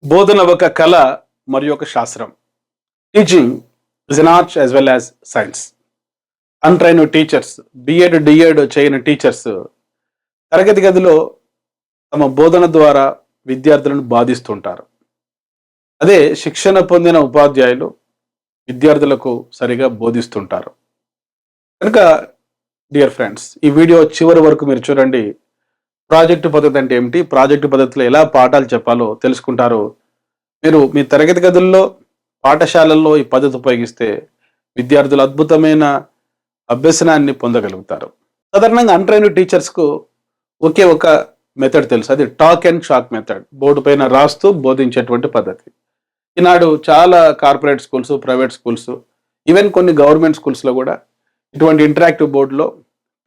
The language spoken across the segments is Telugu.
బోధన ఒక కళ మరియు ఒక శాస్త్రం. Teaching is an art as well as science. Untrained teachers, B Ed, D Ed చేయని టీచర్స్ తరగతి గదిలో తమ బోధన ద్వారా విద్యార్థులను బాధిస్తుంటారు. అదే శిక్షణ పొందిన ఉపాధ్యాయులు విద్యార్థులకు సరిగా బోధిస్తుంటారు. కనుక డియర్ ఫ్రెండ్స్, ఈ వీడియో చివరి వరకు మీరు చూడండి. ప్రాజెక్ట్ పద్ధతి అంటే ఏమిటి? ప్రాజెక్ట్ పద్ధతిలో ఎలా పాఠాలు చెప్పాలో తెలుసుకుంటారు. మీరు మీ తరగతి గదుల్లో, పాఠశాలల్లో ఈ పద్ధతి ఉపయోగిస్తే విద్యార్థులు అద్భుతమైన అభ్యసనాన్ని పొందగలుగుతారు. సాధారణంగా అన్‌ట్రైన్డ్ టీచర్స్‌కు ఒకే ఒక మెథడ్ తెలుసు. అది talk and shock method. Board పైన రాస్తూ బోధించేటువంటి పద్ధతి. ఈనాడు చాలా corporate schools, private schools, even కొన్ని గవర్నమెంట్ స్కూల్స్‌లో కూడా ఇటువంటి ఇంటరాక్టివ్ బోర్డులో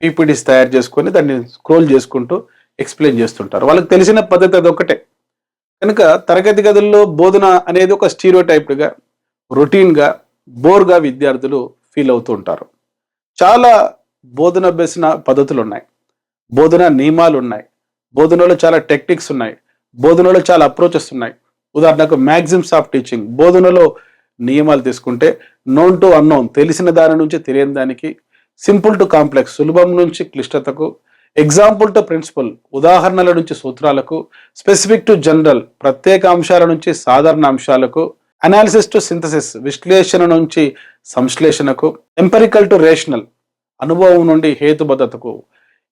పీపీటీస్ తయారు చేసుకొని దాన్ని స్క్రోల్ చేసుకుంటూ ఎక్స్‌ప్లెయిన్ చేస్తుంటారు. వాళ్ళకి తెలిసిన పద్ధతి అదొక్కటే. కనుక తరగతి గదుల్లో బోధన అనేది ఒక స్టీరియోటైప్డ్‌గా, రొటీన్‌గా, బోర్‌గా విద్యార్థులు ఫీల్ అవుతూ ఉంటారు. చాలా బోధన అభ్యసన పద్ధతులున్నాయి. బోధన నియమాలున్నాయి. బోధనలో చాలా టెక్నిక్స్ ఉన్నాయి. బోధనలో చాలా అప్రోచెస్ ఉన్నాయి. ఉదాహరణకు మ్యాగ్జిమ్స్ ఆఫ్ టీచింగ్. బోధనలో నియమాలు తీసుకుంటే నోన్ టు అన్నోన్, తెలిసిన దాని నుంచి తెలియని దానికి, సింపుల్ టు కాంప్లెక్స్, సులభం నుంచి క్లిష్టతకు, ఎగ్జాంపుల్ టు ప్రిన్సిపల్, ఉదాహరణల నుంచి సూత్రాలకు, స్పెసిఫిక్ టు జనరల్, ప్రత్యేక అంశాల నుంచి సాధారణ అంశాలకు, అనాలిసిస్ టు సింథసిస్, విశ్లేషణ నుంచి సంశ్లేషణకు, ఎంపెరికల్ టు రేషనల్, అనుభవం నుండి హేతుబద్ధతకు,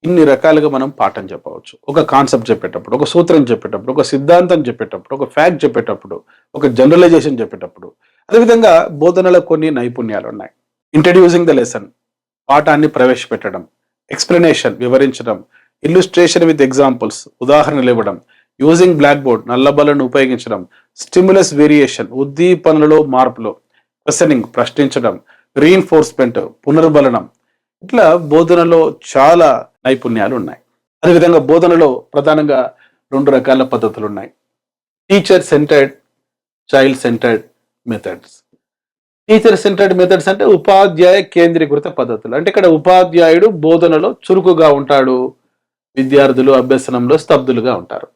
ఇన్ని రకాలుగా మనం పాఠం చెప్పవచ్చు. ఒక కాన్సెప్ట్ చెప్పేటప్పుడు, ఒక సూత్రం చెప్పేటప్పుడు, ఒక సిద్ధాంతం చెప్పేటప్పుడు, ఒక ఫ్యాక్ట్ చెప్పేటప్పుడు, ఒక జనరలైజేషన్ చెప్పేటప్పుడు. అదేవిధంగా బోధనలో కొన్ని నైపుణ్యాలు ఉన్నాయి. ఇంట్రడ్యూసింగ్ ద లెసన్, పాఠాన్ని ప్రవేశపెట్టడం. ఎక్స్ప్లెనేషన్, వివరించడం. ఇల్లుస్ట్రేషన్ విత్ ఎగ్జాంపుల్స్, ఉదాహరణలు ఇవ్వడం. యూజింగ్ బ్లాక్ బోర్డ్, నల్లబలను ఉపయోగించడం. స్టిమ్యులస్ వేరియేషన్, ఉద్దీపనలలో మార్పులు. క్వశ్చనింగ్, ప్రశ్నించడం. రీఇన్ఫోర్స్మెంట్, పునర్బలనం. ఇట్లా బోధనలో చాలా నైపుణ్యాలు ఉన్నాయి. అదేవిధంగా బోధనలో ప్రధానంగా 2 రకాల పద్ధతులు ఉన్నాయి. Teacher centred, child centred methods. Teacher centred methods అంటే ఉపాధ్యాయ కేంద్రీకృత పద్ధతులు. అంటే ఇక్కడ ఉపాధ్యాయుడు బోధనలో చురుకుగా ఉంటాడు, విద్యార్థులు అభ్యసనంలో స్తబ్దులుగా ఉంటారు.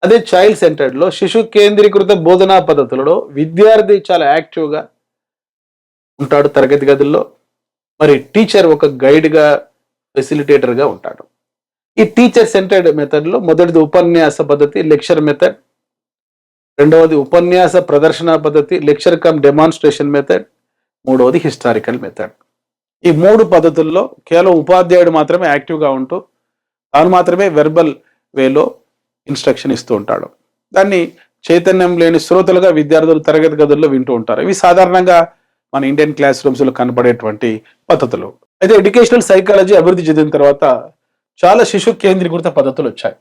అదే చైల్డ్ సెంటర్డ్ లో, శిశు కేంద్రీకృత బోధనా పద్ధతులలో విద్యార్థి చాలా యాక్టివ్గా ఉంటాడు తరగతి గదుల్లో. మరి టీచర్ ఒక గైడ్గా, ఫెసిలిటేటర్గా ఉంటాడు. ఈ టీచర్ సెంటర్డ్ మెథడ్లో మొదటిది ఉపన్యాస పద్ధతి, లెక్చర్ మెథడ్. రెండవది ఉపన్యాస ప్రదర్శన పద్ధతి, లెక్చర్ కమ్ డెమాన్స్ట్రేషన్ మెథడ్. మూడవది హిస్టారికల్ మెథడ్. ఈ 3 పద్ధతుల్లో కేవలం ఉపాధ్యాయుడు మాత్రమే యాక్టివ్గా ఉంటూ తాను మాత్రమే వెర్బల్ వేలో ఇన్స్ట్రక్షన్ ఇస్తూ ఉంటాడు. దాన్ని చైతన్యం లేని శ్రోతలుగా విద్యార్థులు తరగతి గదుల్లో వింటూ ఉంటారు. ఇవి సాధారణంగా మన ఇండియన్ క్లాస్ రూమ్స్లో కనపడేటువంటి పద్ధతులు. అయితే ఎడ్యుకేషనల్ సైకాలజీ అభివృద్ధి చెందిన తర్వాత చాలా శిశు కేంద్రీకృత పద్ధతులు వచ్చాయి.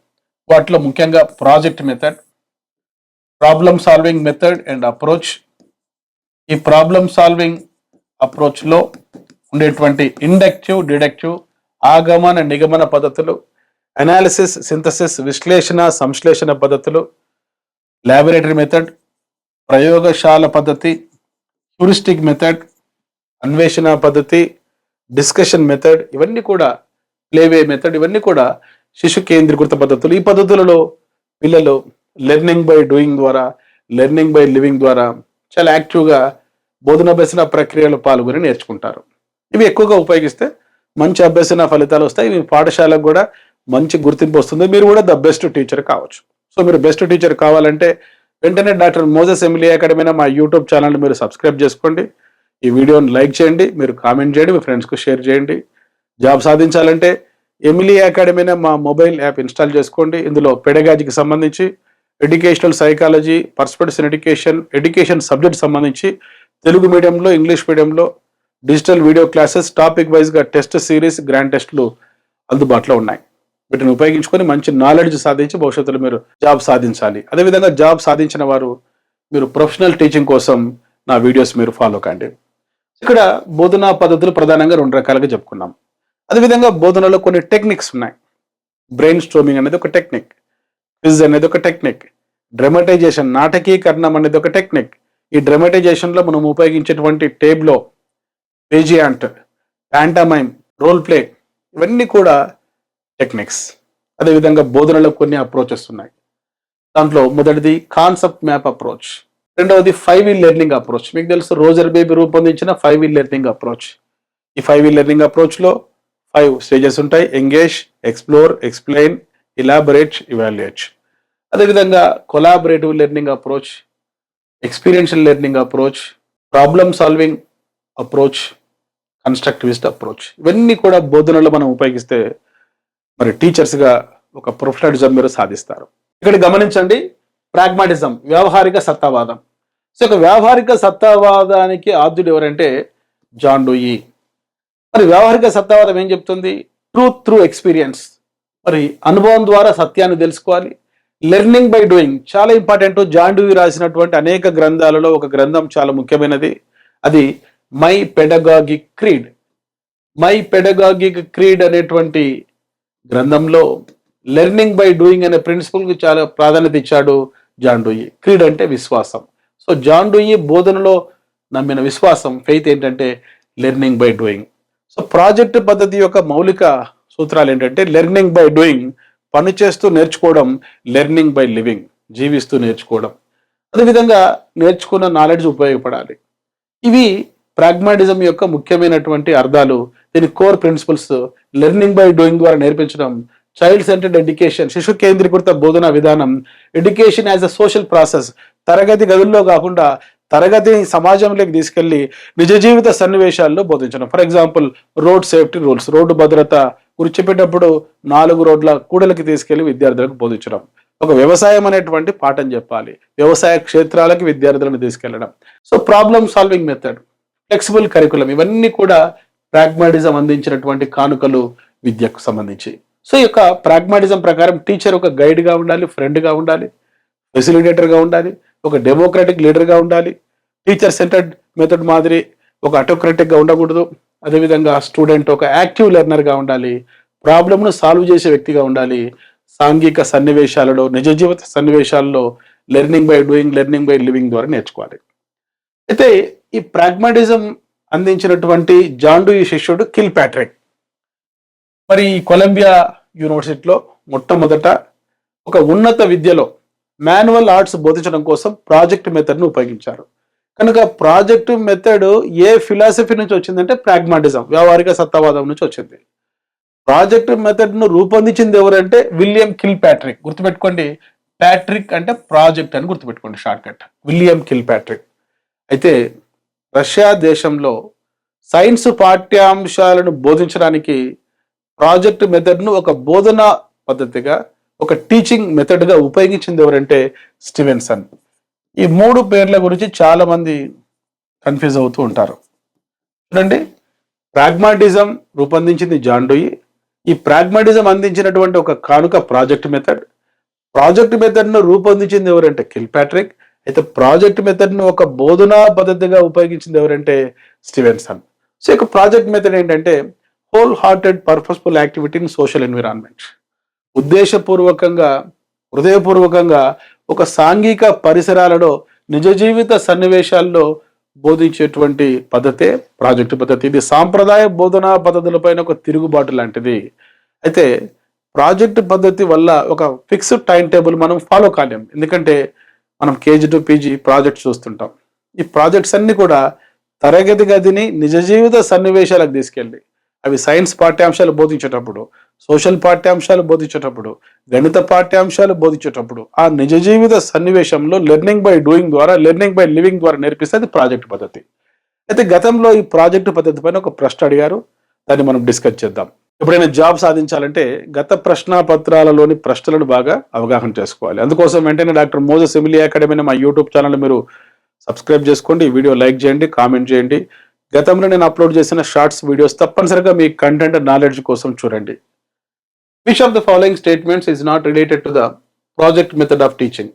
వాటిలో ముఖ్యంగా project method, problem solving method and approach. ఈ ప్రాబ్లమ్ సాల్వింగ్ అప్రోచ్లో ఉండేటువంటి ఇండక్టివ్, డిడక్టివ్, ఆగమన నిగమన పద్ధతులు, అనాలిసిస్, సింథసిస్, విశ్లేషణ, సంశ్లేషణ పద్ధతులు, ల్యాబొరేటరీ మెథడ్, ప్రయోగశాల పద్ధతి, హ్యూరిస్టిక్ మెథడ్, అన్వేషణ పద్ధతి, డిస్కషన్ మెథడ్, ఇవన్నీ కూడా ప్లేవే మెథడ్, ఇవన్నీ కూడా శిశు కేంద్రీకృత పద్ధతులు. ఈ పద్ధతులలో పిల్లలు లెర్నింగ్ బై డూయింగ్ ద్వారా, లెర్నింగ్ బై లివింగ్ ద్వారా చాలా యాక్టివ్గా బోధనాభ్యసన ప్రక్రియలో పాల్గొని నేర్చుకుంటారు. ఇవి ఎక్కువగా ఉపయోగిస్తే మంచి అభ్యసన ఫలితాలు వస్తాయి. ఇవి పాఠశాలకు కూడా మంచి గుర్తింపు వస్తుంది. మీరు కూడా ద బెస్ట్ టీచర్ కావచ్చు. సో మీరు బెస్ట్ టీచర్ కావాలంటే వెంటనే డాక్టర్ మోజెస్ ఎమిలీ అకాడమీ మా యూట్యూబ్ ఛానల్ మీరు సబ్స్క్రైబ్ చేసుకోండి. ఈ వీడియోని లైక్ చేయండి, మీరు కామెంట్ చేయండి, మీ ఫ్రెండ్స్కు షేర్ చేయండి. జాబ్ సాధించాలంటే ఎమిలీ అకాడమీ మా మొబైల్ యాప్ ఇన్స్టాల్ చేసుకోండి. ఇందులో పెడగాజీకి సంబంధించి, educational psychology, perspectives in education, education subject సంబంధించి తెలుగు మీడియంలో, ఇంగ్లీష్ మీడియంలో డిజిటల్ వీడియో క్లాసెస్, టాపిక్ వైజ్గా టెస్ట్ సిరీస్, గ్రాండ్ టెస్టులు అందుబాటులో ఉన్నాయి. వీటిని ఉపయోగించుకొని మంచి నాలెడ్జ్ సాధించి భవిష్యత్తులో మీరు జాబ్ సాధించాలి. అదేవిధంగా జాబ్ సాధించిన వారు మీరు ప్రొఫెషనల్ టీచింగ్ కోసం నా వీడియోస్ మీరు ఫాలో కండి. ఇక్కడ బోధనా పద్ధతులు ప్రధానంగా 2 రకాలుగా చెప్పుకున్నాం. అదేవిధంగా బోధనలో కొన్ని టెక్నిక్స్ ఉన్నాయి. బ్రెయిన్ స్ట్రోమింగ్ అనేది ఒక టెక్నిక్, క్విజ్ అనేది ఒక టెక్నిక్, డ్రమటైజేషన్, నాటకీకరణం అనేది ఒక టెక్నిక్. ఈ డ్రమటైజేషన్లో మనం ఉపయోగించేటువంటి టేబ్లో, పేజియాంట్, ప్యాంటమైమ్, రోల్ ప్లే, ఇవన్నీ కూడా టెక్నిక్స్. అదేవిధంగా బోధనలో కొన్ని అప్రోచెస్ ఉన్నాయి. దాంట్లో మొదటిది కాన్సెప్ట్ మ్యాప్ అప్రోచ్, రెండవది 5 E లెర్నింగ్ అప్రోచ్. మీకు తెలుసు రోజర్ బేబీ రూపొందించిన 5 E లెర్నింగ్ అప్రోచ్. ఈ 5 E లెర్నింగ్ అప్రోచ్లో 5 స్టేజెస్ ఉంటాయి: engage, explore, explain, elaborate, evaluate. అదేవిధంగా collaborative learning approach, experiential learning approach, problem solving approach, constructivist approach. ఇవన్నీ కూడా బోధనలో మనం ఉపయోగిస్తే మరి టీచర్స్గా ఒక ప్రొఫెషనలిజం మీరు సాధిస్తారు. ఇక్కడ గమనించండి, ప్రాగ్మాటిజం, వ్యవహారిక సత్తావాదం. సో ఒక వ్యవహారిక సత్తావాదానికి ఆద్యుడు ఎవరంటే జాన్ డూయి. మరి వ్యవహారిక సత్తావాదం ఏం చెప్తుంది? Truth through experience. మరి అనుభవం ద్వారా సత్యాన్ని తెలుసుకోవాలి. లెర్నింగ్ బై డూయింగ్ చాలా ఇంపార్టెంట్. జాన్ డూయి రాసినటువంటి అనేక గ్రంథాలలో ఒక గ్రంథం చాలా ముఖ్యమైనది, అది మై పెడగాగిక్ క్రీడ్. మై పెడగాగిక్ క్రీడ్ అనేటువంటి గ్రంథంలో లెర్నింగ్ బై డూయింగ్ అనే ప్రిన్సిపల్కి చాలా ప్రాధాన్యత ఇచ్చాడు జాన్ డూయి. క్రీడ్ అంటే విశ్వాసం. సో జాన్ డూయి బోధనలో నమ్మిన విశ్వాసం, ఫెయిత్ ఏంటంటే learning by doing. So project పద్ధతి యొక్క మౌలిక సూత్రాలు ఏంటంటే లెర్నింగ్ బై డూయింగ్, పని చేస్తూ నేర్చుకోవడం, లెర్నింగ్ బై లివింగ్, జీవిస్తూ నేర్చుకోవడం. అదేవిధంగా నేర్చుకున్న నాలెడ్జ్ ఉపయోగపడాలి. ఇవి ప్రాగ్మాటిజం యొక్క ముఖ్యమైనటువంటి అర్థాలు. దీని core principles learning by doing ద్వారా నేర్పించడం, చైల్డ్ సెంటర్డ్ ఎడ్యుకేషన్, శిశు కేంద్రీకృత బోధనా విధానం, education as a social process, తరగతి గదుల్లో కాకుండా తరగతిని సమాజంలోకి తీసుకెళ్లి నిజ జీవిత సన్నివేశాల్లో బోధించడం. For example road safety rules, road భద్రత కూర్చోపెట్టేటప్పుడు 4 రోడ్ల కూడలికి తీసుకెళ్లి విద్యార్థులకు బోధించడం. ఒక వ్యవసాయం అనేటువంటి పాఠం చెప్పాలి, వ్యవసాయ క్షేత్రాలకు విద్యార్థులను తీసుకెళ్లడం. So problem solving method, flexible curriculum, ఇవన్నీ కూడా ప్రాగ్మాటిజం అందించినటువంటి కానుకలు విద్యకు సంబంధించి. సో ఈ యొక్క ప్రాగ్మాటిజం ప్రకారం టీచర్ ఒక గైడ్గా ఉండాలి, ఫ్రెండ్గా ఉండాలి, ఫెసిలిటేటర్గా ఉండాలి, ఒక డెమోక్రటిక్ లీడర్గా ఉండాలి. టీచర్ సెంటర్డ్ మెథడ్ మాదిరి ఒక ఆటోక్రటిక్గా ఉండకూడదు. అదేవిధంగా స్టూడెంట్ ఒక యాక్టివ్ లెర్నర్గా ఉండాలి, ప్రాబ్లమ్ను సాల్వ్ చేసే వ్యక్తిగా ఉండాలి. సాంఘిక సన్నివేశాలలో, నిజ జీవిత సన్నివేశాల్లో learning by doing, learning by living ద్వారా నేర్చుకోవాలి. అయితే ఈ ప్రాగ్మాటిజం అందించినటువంటి జాన్ డూయి శిష్యుడు కిల్ ప్యాట్రిక్. మరి ఈ కొలంబియా యూనివర్సిటీలో మొట్టమొదట ఒక ఉన్నత విద్యలో మాన్యువల్ ఆర్ట్స్ బోధించడం కోసం ప్రాజెక్ట్ మెథడ్ను ఉపయోగించారు. కనుక ప్రాజెక్ట్ మెథడ్ ఏ ఫిలాసఫీ నుంచి వచ్చిందంటే ప్రాగ్మాటిజం, వ్యవహారిక సత్తావాదం నుంచి వచ్చింది. ప్రాజెక్ట్ మెథడ్ను రూపొందించింది ఎవరంటే విలియం కిల్ ప్యాట్రిక్. గుర్తుపెట్టుకోండి, ప్యాట్రిక్ అంటే ప్రాజెక్ట్ అని గుర్తుపెట్టుకోండి, short cut, William kill Patrick. అయితే రష్యా దేశంలో సైన్స్ పాఠ్యాంశాలను బోధించడానికి ప్రాజెక్ట్ మెథడ్ను ఒక బోధనా పద్ధతిగా, ఒక టీచింగ్ మెథడ్గా ఉపయోగించింది ఎవరంటే స్టీవెన్సన్. ఈ 3 పేర్ల గురించి చాలా మంది కన్ఫ్యూజ్ అవుతూ ఉంటారు. చూడండి, ప్రాగ్మాటిజం రూపొందించింది జాన్ డూయి. ఈ ప్రాగ్మాటిజం అందించినటువంటి ఒక కానుక ప్రాజెక్ట్ మెథడ్. ప్రాజెక్ట్ మెథడ్ను రూపొందించింది ఎవరంటే కిల్ ప్యాట్రిక్. అయితే ప్రాజెక్ట్ మెథడ్ను ఒక బోధనా పద్ధతిగా ఉపయోగించింది ఎవరంటే స్టీవెన్సన్. సో ఇక ప్రాజెక్ట్ మెథడ్ ఏంటంటే whole hearted purposeful activity in social environment. ఉద్దేశపూర్వకంగా, హృదయపూర్వకంగా ఒక సాంఘిక పరిసరాలలో, నిజ జీవిత సన్నివేశాల్లో బోధించేటువంటి పద్ధతే ప్రాజెక్టు పద్ధతి. ఇది సాంప్రదాయ బోధనా పద్ధతులపైన ఒక తిరుగుబాటు లాంటిది. అయితే ప్రాజెక్టు పద్ధతి వల్ల ఒక ఫిక్స్డ్ టైం టేబుల్ మనం ఫాలో కాలేం. ఎందుకంటే మనం KG to PG ప్రాజెక్ట్స్ చూస్తుంటాం. ఈ ప్రాజెక్ట్స్ అన్ని కూడా తరగతి గదిని నిజ జీవిత సన్నివేశాలకు తీసుకెళ్ళి, అవి సైన్స్ పాఠ్యాంశాలు బోధించేటప్పుడు, సోషల్ పాఠ్యాంశాలు బోధించేటప్పుడు, గణిత పాఠ్యాంశాలు బోధించేటప్పుడు ఆ నిజ జీవిత సన్నివేశంలో లెర్నింగ్ బై డూయింగ్ ద్వారా, లెర్నింగ్ బై లివింగ్ ద్వారా నేర్పిస్తే అది ప్రాజెక్ట్ పద్ధతి. అయితే గతంలో ఈ ప్రాజెక్టు పద్ధతి పైన ఒక ప్రశ్న అడిగారు, దాన్ని మనం డిస్కస్ చేద్దాం. ఎప్పుడైనా జాబ్ సాధించాలంటే గత ప్రశ్నాపత్రాలలోని ప్రశ్నలను బాగా అవగాహన చేసుకోవాలి. అందుకోసం వెంటనే డాక్టర్ మోజెస్ ఎమిలీ అకాడమీ మా యూట్యూబ్ ఛానల్ మీరు సబ్స్క్రైబ్ చేసుకోండి, వీడియో లైక్ చేయండి, కామెంట్ చేయండి. గతంలో నేను అప్లోడ్ చేసిన షార్ట్స్ వీడియోస్ తప్పనిసరిగా మీ కంటెంట్ నాలెడ్జ్ కోసం చూడండి. Which of the following statements is not related to the project method of teaching?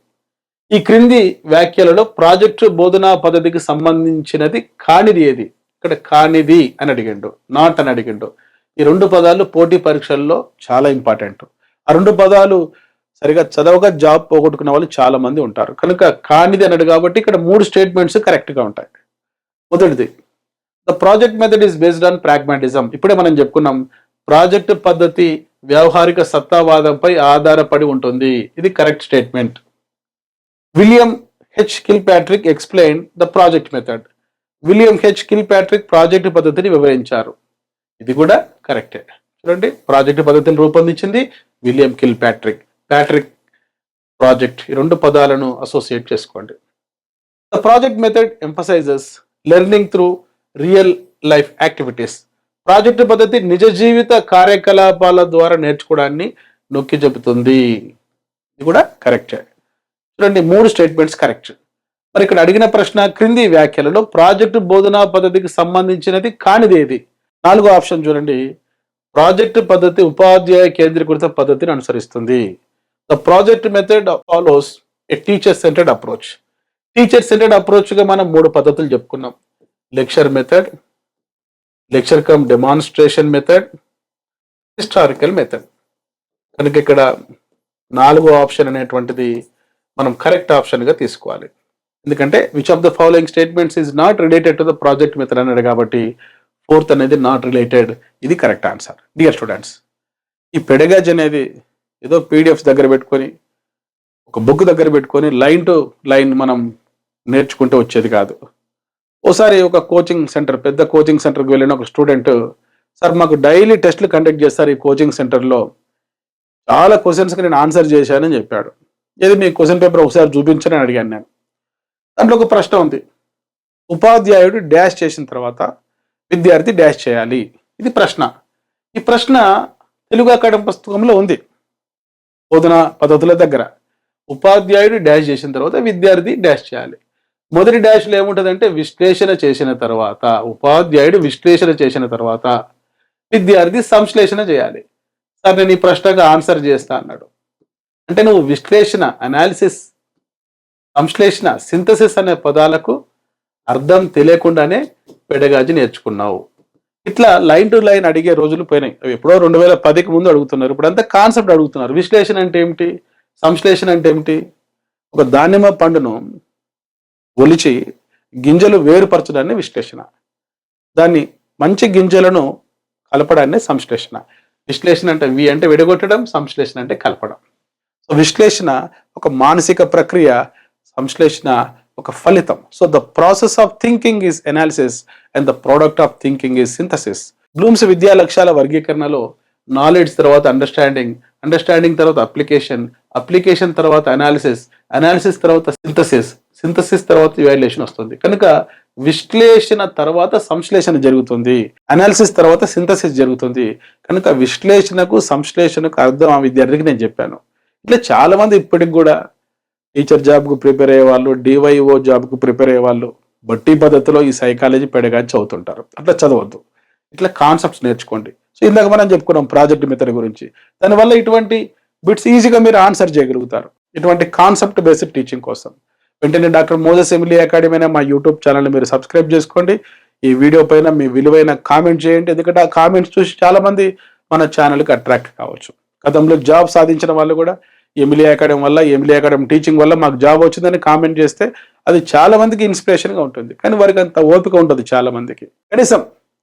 ఈ క్రింది వ్యాఖ్యలలో ప్రాజెక్టు బోధనా పద్ధతికి సంబంధించినది కానిది ఏది? ఇక్కడ కానిది అని అడిగిండు, నాట్ అని అడిగిండు. ఈ 2 పదాలు పోటీ పరీక్షల్లో చాలా ఇంపార్టెంట్. ఆ 2 పదాలు సరిగా చదవగా జాబ్ పోగొట్టుకున్న వాళ్ళు చాలా మంది ఉంటారు. కనుక కానిది అన్నాడు కాబట్టి ఇక్కడ 3 స్టేట్మెంట్స్ కరెక్ట్గా ఉంటాయి. మొదటిది, the project method is based on pragmatism. ఇప్పుడే మనం చెప్పుకున్నాం, ప్రాజెక్ట్ పద్ధతి వ్యవహారిక సత్తావాదంపై ఆధారపడి ఉంటుంది. ఇది correct statement. William H Kilpatrick explain the project method. William H Kilpatrick project పద్ధతిని వివరించారు. ఇది కూడా కరెక్టే. చూడండి, ప్రాజెక్టు పద్ధతిని రూపొందించింది విలియం కిల్పాట్రిక్. ప్యాట్రిక్, ప్రాజెక్ట్, ఈ రెండు పదాలను అసోసియేట్ చేసుకోండి. The project method emphasises learning through real life activities. Project పద్ధతి నిజ జీవిత కార్యకలాపాల ద్వారా నేర్చుకోవడాన్ని నొక్కి చెబుతుంది. ఇది కూడా కరెక్టే. చూడండి, 3 స్టేట్మెంట్స్ కరెక్ట్. మరి ఇక్కడ అడిగిన ప్రశ్న, క్రింది వ్యాఖ్యలలో ప్రాజెక్టు బోధనా పద్ధతికి సంబంధించినది కానిది ఏది? 4వ ఆప్షన్ చూడండి, ప్రాజెక్టు పద్ధతి ఉపాధ్యాయ కేంద్రీకృత పద్ధతిని అనుసరిస్తుంది. The project method follows a teacher centred approach. Teacher centred అప్రోచ్గా మనం 3 పద్ధతులు చెప్పుకున్నాం. Lecture method, lecture cum demonstration method, historical method. కనుక ఇక్కడ 4వ ఆప్షన్ అనేటువంటిది మనం కరెక్ట్ ఆప్షన్గా తీసుకోవాలి. ఎందుకంటే which of the following statements is not related to the project method అన్నాడు కాబట్టి 4th అనేది నాట్ రిలేటెడ్. ఇది కరెక్ట్ ఆన్సర్. డియర్ స్టూడెంట్స్, ఈ పెడగాజ్ అనేది ఏదో పీడిఎఫ్స్ దగ్గర పెట్టుకొని, ఒక బుక్ దగ్గర పెట్టుకొని లైన్ టు లైన్ మనం నేర్చుకుంటూ వచ్చేది కాదు. ఓసారి ఒక కోచింగ్ సెంటర్, పెద్ద కోచింగ్ సెంటర్కి వెళ్ళిన ఒక స్టూడెంట్, సార్ మాకు డైలీ టెస్ట్లు కండక్ట్ చేస్తారు ఈ కోచింగ్ సెంటర్లో, చాలా క్వశ్చన్స్కి నేను ఆన్సర్ చేశానని చెప్పాడు. ఏది మీ క్వశ్చన్ పేపర్ ఒకసారి చూపించని అడిగాను నేను. దాంట్లో ఒక ప్రశ్న ఉంది, ఉపాధ్యాయుడు డాష్ చేసిన తర్వాత విద్యార్థి డాష్ చేయాలి. ఇది ప్రశ్న. ఈ ప్రశ్న తెలుగు అకాడమీ పుస్తకంలో ఉంది. బోధనా పద్ధతుల దగ్గర ఉపాధ్యాయుడు డాష్ చేసిన తర్వాత విద్యార్థి డాష్ చేయాలి. మొదటి డాష్లో ఏముంటుందంటే విశ్లేషణ చేసిన తర్వాత, ఉపాధ్యాయుడు విశ్లేషణ చేసిన తర్వాత విద్యార్థి సంశ్లేషణ చేయాలి. సార్ నేను ఈ ప్రశ్నగా ఆన్సర్ చేస్తా అన్నాడు. అంటే నువ్వు విశ్లేషణ, అనాలిసిస్, సంశ్లేషణ, సింథసిస్ అనే పదాలకు అర్థం తెలియకుండానే పెడగాజీ నేర్చుకున్నావు. ఇట్లా లైన్ టు లైన్ అడిగే రోజులు పోయినాయి. ఎప్పుడో 2010కి ముందు అడుగుతున్నారు. ఇప్పుడు అంతా కాన్సెప్ట్ అడుగుతున్నారు. విశ్లేషణ అంటే ఏమిటి, సంశ్లేషణ అంటే ఏమిటి? ఒక దానిమ్మ పండును ఒలిచి గింజలు వేరుపరచడాన్ని విశ్లేషణ, దాన్ని మంచి గింజలను కలపడాన్ని సంశ్లేషణ. విశ్లేషణ అంటే వి అంటే విడగొట్టడం, సంశ్లేషణ అంటే కలపడం. సో విశ్లేషణ ఒక మానసిక ప్రక్రియ, సంశ్లేషణ ఒక ఫలితం. So the process of thinking is analysis and the product of thinking is synthesis. Bloom's విద్యా లక్ష్యాల వర్గీకరణలో నాలెడ్జ్ తర్వాత అండర్స్టాండింగ్, అండర్స్టాండింగ్ తర్వాత అప్లికేషన్, అప్లికేషన్ తర్వాత అనాలిసిస్, అనాలిసిస్ తర్వాత సింథసిస్, సింథసిస్ తర్వాత ఇవాల్యుయేషన్ వస్తుంది. కనుక విశ్లేషణ తర్వాత సంశ్లేషణ జరుగుతుంది, అనాలిసిస్ తర్వాత సింథసిస్ జరుగుతుంది. కనుక విశ్లేషణకు సంశ్లేషణకు అర్థం ఆ విద్యార్థికి నేను చెప్పాను. ఇట్లా చాలా మంది ఇప్పటికి కూడా టీచర్ జాబ్కు ప్రిపేర్ అయ్యే వాళ్ళు, డివైఓ జాబ్కు ప్రిపేర్ అయ్యే వాళ్ళు బట్టి పద్ధతిలో ఈ సైకాలజీ పెడగాని చదువుతుంటారు. అట్లా చదవద్దు, ఇట్లా కాన్సెప్ట్స్ నేర్చుకోండి. సో ఇందాక మనం చెప్పుకున్నాం ప్రాజెక్ట్ మెథడ్ గురించి. దానివల్ల ఇటువంటి బిట్స్ ఈజీగా మీరు ఆన్సర్ చేయగలుగుతారు. ఇటువంటి కాన్సెప్ట్ బేస్డ్ టీచింగ్ కోసం వెంటనే డాక్టర్ మోజెస్ ఎమిలీ అకాడమీ అనే మా యూట్యూబ్ ఛానల్ని మీరు సబ్స్క్రైబ్ చేసుకోండి. ఈ వీడియో పైన మీ విలువైన కామెంట్ చేయండి. ఎందుకంటే ఆ కామెంట్స్ చూసి చాలా మంది మన ఛానల్కి అట్రాక్ట్ కావచ్చు. గతంలో జాబ్ సాధించిన వాళ్ళు కూడా ఎమిలీ అకాడమీ వల్ల, ఎమిలీ అకాడమీ టీచింగ్ వల్ల మాకు జాబ్ వచ్చిందని కామెంట్ చేస్తే అది చాలా మందికి ఇన్స్పిరేషన్గా ఉంటుంది. కానీ వారికి అంత ఓపిక ఉంటుంది చాలా మందికి. కనీసం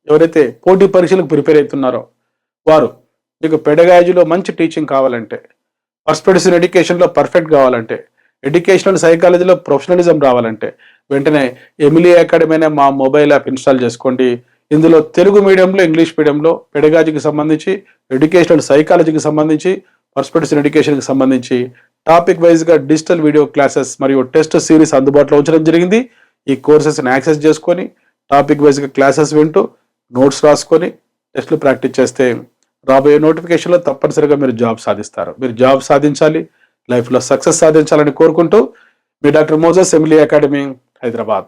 ఎవరైతే పోటీ పరీక్షలకు ప్రిపేర్ అవుతున్నారో వారు, మీకు పెడగాజీలో మంచి టీచింగ్ కావాలంటే, పర్స్పెక్టివ్స్ ఇన్ ఎడ్యుకేషన్లో పర్ఫెక్ట్ కావాలంటే, ఎడ్యుకేషనల్ సైకాలజీలో ప్రొఫెషనలిజం రావాలంటే వెంటనే ఎమిలీ అకాడమీ అనే మా మొబైల్ యాప్ ఇన్స్టాల్ చేసుకోండి. ఇందులో తెలుగు మీడియంలో, ఇంగ్లీష్ మీడియంలో పెడగాజీకి సంబంధించి, ఎడ్యుకేషనల్ సైకాలజీకి సంబంధించి, పర్స్పెక్టివ్స్ ఇన్ ఎడ్యుకేషన్కి సంబంధించి టాపిక్ వైజ్గా డిజిటల్ వీడియో క్లాసెస్ మరియు టెస్ట్ సిరీస్ అందుబాటులో ఉంచడం జరిగింది. ఈ కోర్సెస్ని యాక్సెస్ చేసుకొని టాపిక్ వైజ్గా క్లాసెస్ వింటూ నోట్స్ రాసుకొని టెస్ట్లు ప్రాక్టీస్ చేస్తే రాబోయే నోటిఫికేషన్లో తప్పనిసరిగా మీరు జాబ్ సాధిస్తారు. మీరు జాబ్ సాధించాలి, లైఫ్లో సక్సెస్ సాధించాలని కోరుకుంటూ మీ doctor Moses Emily Academy, Hyderabad.